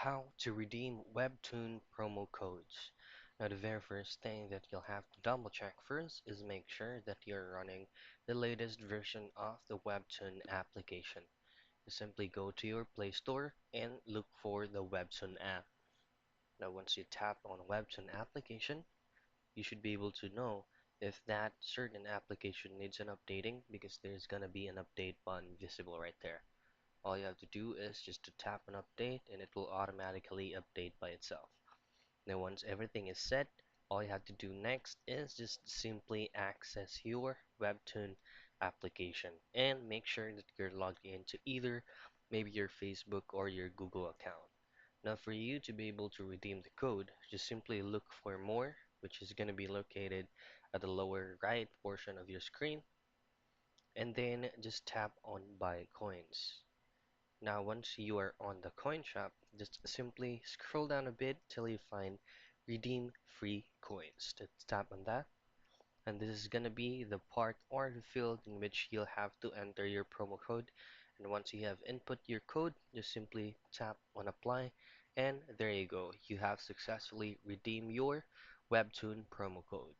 How to redeem Webtoon promo codes. Now, the very first thing that you'll have to double check first is make sure that you're running the latest version of the Webtoon application. You simply go to your Play Store and look for the Webtoon app. Now, once you tap on Webtoon application, you should be able to know if that certain application needs an updating because there's gonna be an update button visible right there. All you have to do is just to tap on update and it will automatically update by itself. Now once everything is set, all you have to do next is just simply access your Webtoon application and make sure that you're logged into either maybe your Facebook or your Google account. Now for you to be able to redeem the code, just simply look for more, which is going to be located at the lower right portion of your screen, and then just tap on buy coins. Now, once you are on the coin shop, just simply scroll down a bit till you find redeem free coins. Just tap on that, and this is gonna be the part or the field in which you'll have to enter your promo code. And once you have input your code, just simply tap on apply, and there you go. You have successfully redeemed your Webtoon promo code.